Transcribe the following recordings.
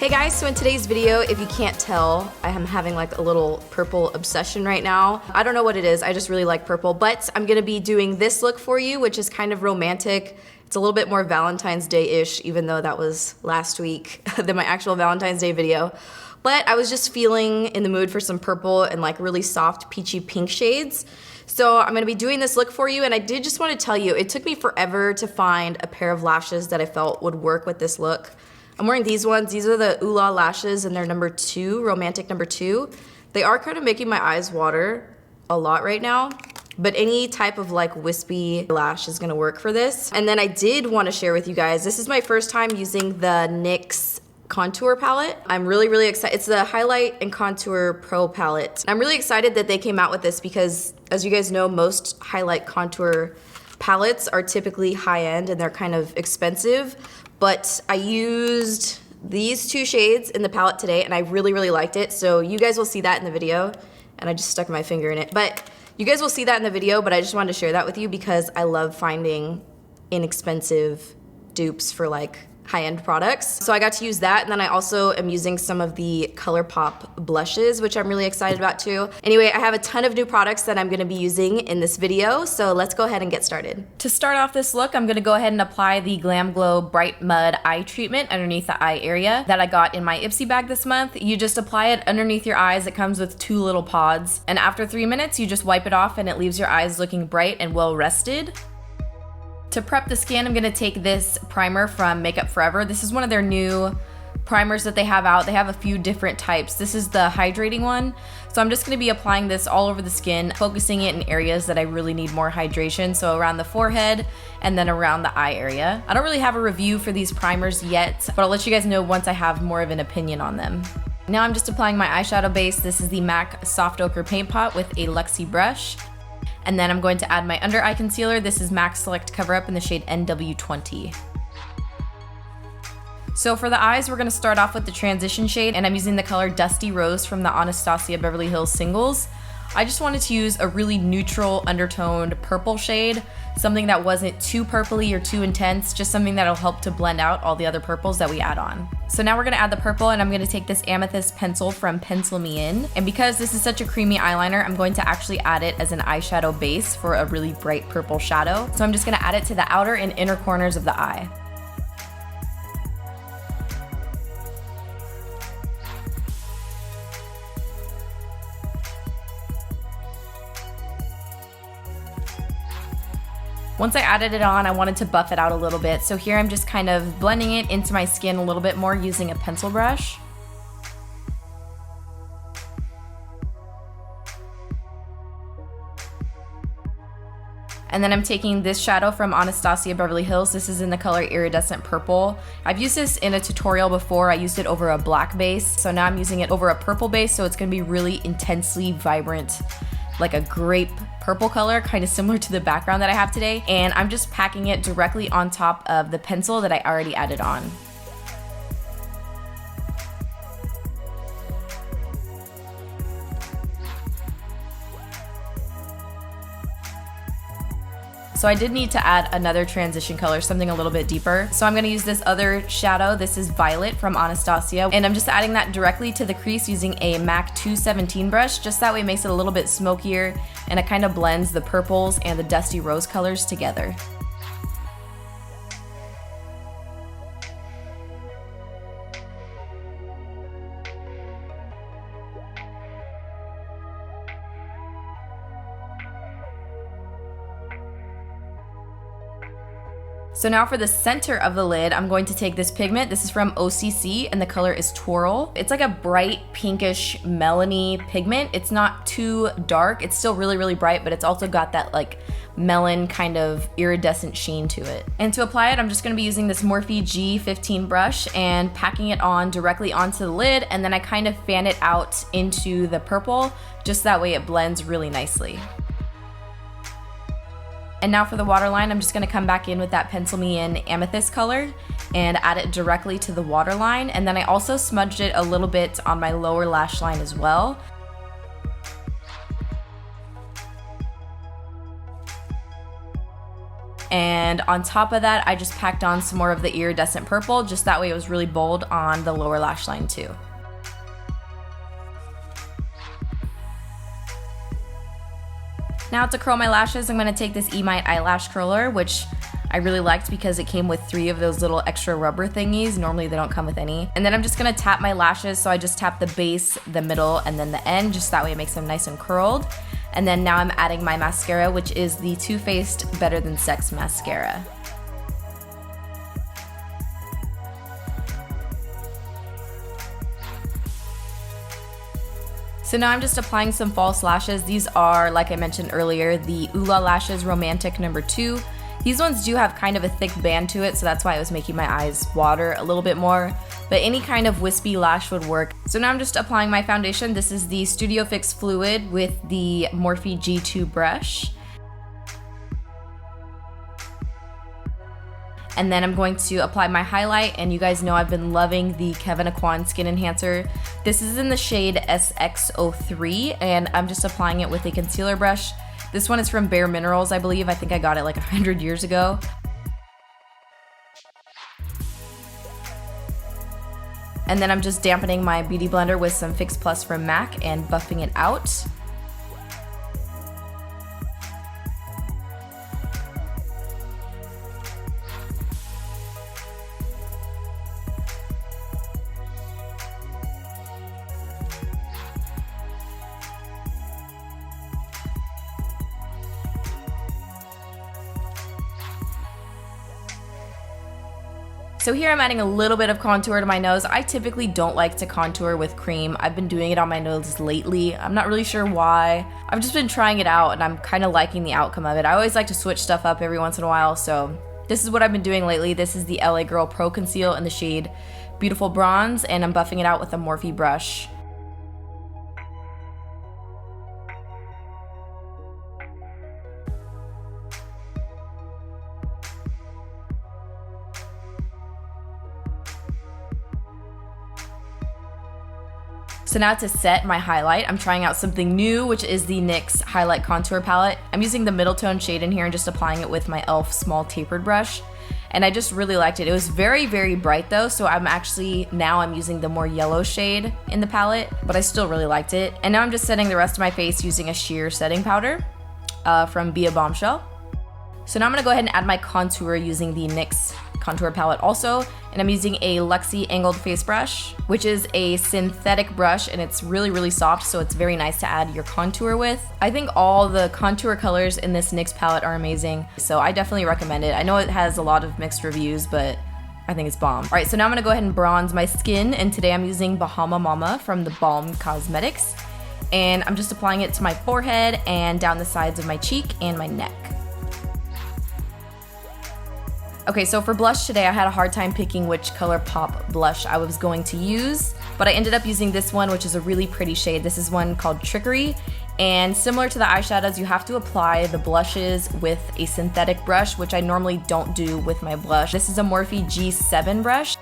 Hey guys, so in today's video, if you can't tell, I am having like a little purple obsession right now. I don't know what it is, I just really like purple, but I'm gonna be doing this look for you, which is kind of romantic. It's a little bit more Valentine's Day-ish, even though that was last week than my actual Valentine's Day video. But I was just feeling in the mood for some purple and like really soft peachy pink shades. So I'm gonna be doing this look for you, and I did just wanna tell you, it took me forever to find a pair of lashes that I felt would work with this look. I'm wearing these ones. These are the Uoolaa lashes, and they're number 2, romantic number 2. They are kind of making my eyes water a lot right now, but any type of like wispy lash is gonna work for this. And then I did wanna share with you guys, this is my first time using the NYX contour palette. I'm really excited. It's the Highlight and Contour Pro palette. I'm really excited that they came out with this because, as you guys know, most highlight contour palettes are typically high-end and they're kind of expensive. But I used these 2 shades in the palette today and I really liked it. So you guys will see that in the video. And I just stuck my finger in it. But you guys will see that in the video, but I just wanted to share that with you because I love finding inexpensive dupes for like high-end products. So I got to use that, and then I also am using some of the ColourPop blushes, which I'm really excited about too. Anyway, I have a ton of new products that I'm gonna be using in this video, so let's go ahead and get started. To start off this look, I'm gonna go ahead and apply the Glam Glow Bright Mud Eye Treatment underneath the eye area that I got in my Ipsy bag this month. You just apply it underneath your eyes. It comes with 2 little pods, and after 3 minutes, you just wipe it off and it leaves your eyes looking bright and well rested. To prep the skin, I'm gonna take this primer from Makeup Forever. This is one of their new primers that they have out. They have a few different types. This is the hydrating one. So I'm just gonna be applying this all over the skin, focusing it in areas that I really need more hydration. So around the forehead and then around the eye area. I don't really have a review for these primers yet, but I'll let you guys know once I have more of an opinion on them. Now I'm just applying my eyeshadow base. This is the MAC Soft Ochre Paint Pot with a Luxie brush. And then I'm going to add my under eye concealer. This is MAC Select Cover Up in the shade NW20. So for the eyes, we're gonna start off with the transition shade, and I'm using the color Dusty Rose from the Anastasia Beverly Hills Singles. I just wanted to use a really neutral undertoned purple shade, something that wasn't too purpley or too intense, just something that'll help to blend out all the other purples that we add on. So now we're gonna add the purple, and I'm gonna take this amethyst pencil from Pencil Me In. And because this is such a creamy eyeliner, I'm going to actually add it as an eyeshadow base for a really bright purple shadow. So I'm just gonna add it to the outer and inner corners of the eye. Once I added it on, I wanted to buff it out a little bit. So here I'm just kind of blending it into my skin a little bit more using a pencil brush. And then I'm taking this shadow from Anastasia Beverly Hills. This is in the color Iridescent Purple. I've used this in a tutorial before. I used it over a black base. So now I'm using it over a purple base, so it's gonna be really intensely vibrant, like a grape purple color, kind of similar to the background that I have today. And I'm just packing it directly on top of the pencil that I already added on. So I did need to add another transition color, something a little bit deeper. So I'm gonna use this other shadow. This is Violet from Anastasia. And I'm just adding that directly to the crease using a MAC 217 brush. Just that way it makes it a little bit smokier and it kind of blends the purples and the dusty rose colors together. So now for the center of the lid, I'm going to take this pigment. This is from OCC and the color is Twirl. It's like a bright pinkish melony pigment. It's not too dark. It's still really bright, but it's also got that like melon kind of iridescent sheen to it. And to apply it, I'm just gonna be using this Morphe G15 brush and packing it on directly onto the lid, and then I kind of fan it out into the purple, just that way it blends really nicely. And now for the waterline, I'm just gonna come back in with that Pencil Me In amethyst color and add it directly to the waterline. And then I also smudged it a little bit on my lower lash line as well. And on top of that, I just packed on some more of the iridescent purple, just that way it was really bold on the lower lash line too. Now to curl my lashes, I'm gonna take this Emite eyelash curler, which I really liked because it came with 3 of those little extra rubber thingies. Normally they don't come with any. And then I'm just gonna tap my lashes, so I just tap the base, the middle, and then the end, just that way it makes them nice and curled. And then now I'm adding my mascara, which is the Too Faced Better Than Sex Mascara. So now I'm just applying some false lashes. These are, like I mentioned earlier, the Uoolaa Lashes Romantic number 2. These ones do have kind of a thick band to it, so that's why it was making my eyes water a little bit more. But any kind of wispy lash would work. So now I'm just applying my foundation. This is the Studio Fix Fluid with the Morphe G2 brush. And then I'm going to apply my highlight, and you guys know I've been loving the Kevyn Aucoin Skin Enhancer. This is in the shade SX03, and I'm just applying it with a concealer brush. This one is from Bare Minerals, I believe. I think I got it like 100 years ago. And then I'm just dampening my beauty blender with some Fix Plus from MAC and buffing it out. So here I'm adding a little bit of contour to my nose. I typically don't like to contour with cream. I've been doing it on my nose lately. I'm not really sure why. I've just been trying it out and I'm kind of liking the outcome of it. I always like to switch stuff up every once in a while, so this is what I've been doing lately. This is the LA Girl Pro Conceal in the shade Beautiful Bronze, and I'm buffing it out with a Morphe brush. So now to set my highlight, I'm trying out something new, which is the NYX Highlight Contour Palette. I'm using the middle tone shade in here and just applying it with my e.l.f. small tapered brush. And I just really liked it. It was very, very bright though, so I'm using the more yellow shade in the palette, but I still really liked it. And now I'm just setting the rest of my face using a sheer setting powder from Be a Bombshell. So now I'm gonna go ahead and add my contour using the NYX contour palette also, and I'm using a Luxie angled face brush, which is a synthetic brush, and it's really, really soft, so it's very nice to add your contour with. I think all the contour colors in this NYX palette are amazing, so I definitely recommend it. I know it has a lot of mixed reviews, but I think it's bomb. All right, so now I'm gonna go ahead and bronze my skin, and today I'm using Bahama Mama from the Balm Cosmetics, and I'm just applying it to my forehead and down the sides of my cheek and my neck. Okay, so for blush today, I had a hard time picking which color pop blush I was going to use, but I ended up using this one, which is a really pretty shade. This is one called Trickery, and similar to the eyeshadows, you have to apply the blushes with a synthetic brush, which I normally don't do with my blush. This is a Morphe G7 brush.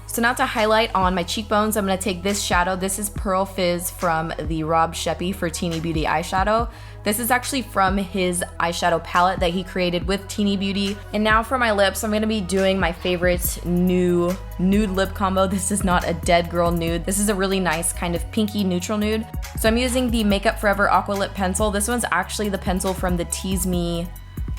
So now to highlight on my cheekbones, I'm gonna take this shadow. This is Pearl Fizz from the Rob Sheppy for Teeny Beauty eyeshadow. This is actually from his eyeshadow palette that he created with Teeny Beauty. And now for my lips, I'm gonna be doing my favorite new nude lip combo. This is not a dead girl nude. This is a really nice kind of pinky neutral nude. So I'm using the Makeup Forever Aqua Lip Pencil. This one's actually the pencil from the Tease Me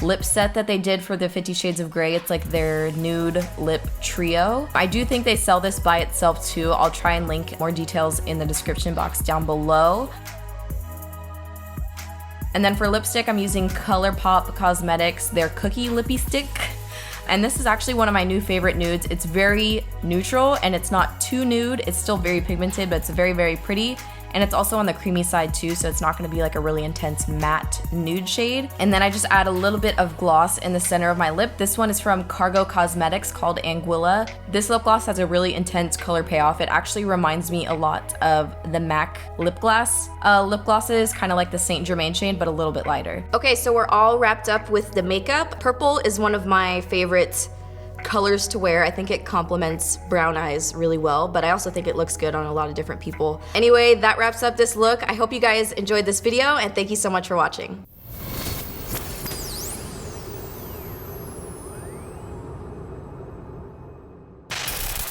lip set that they did for the 50 Shades of Grey. It's like their nude lip trio. I do think they sell this by itself too. I'll try and link more details in the description box down below. And then for lipstick, I'm using ColourPop Cosmetics, their Cookie Lippie Stick. And this is actually one of my new favorite nudes. It's very neutral and it's not too nude. It's still very pigmented, but it's very, very pretty. And it's also on the creamy side too, so it's not gonna be like a really intense matte nude shade. And then I just add a little bit of gloss in the center of my lip. This one is from Cargo Cosmetics called Anguilla. This lip gloss has a really intense color payoff. It actually reminds me a lot of the MAC lip gloss. Lip glosses, kind of like the Saint Germain shade, but a little bit lighter. Okay, so we're all wrapped up with the makeup. Purple is one of my favorite colors to wear. I think it complements brown eyes really well, but I also think it looks good on a lot of different people. Anyway, that wraps up this look. I hope you guys enjoyed this video, and thank you so much for watching.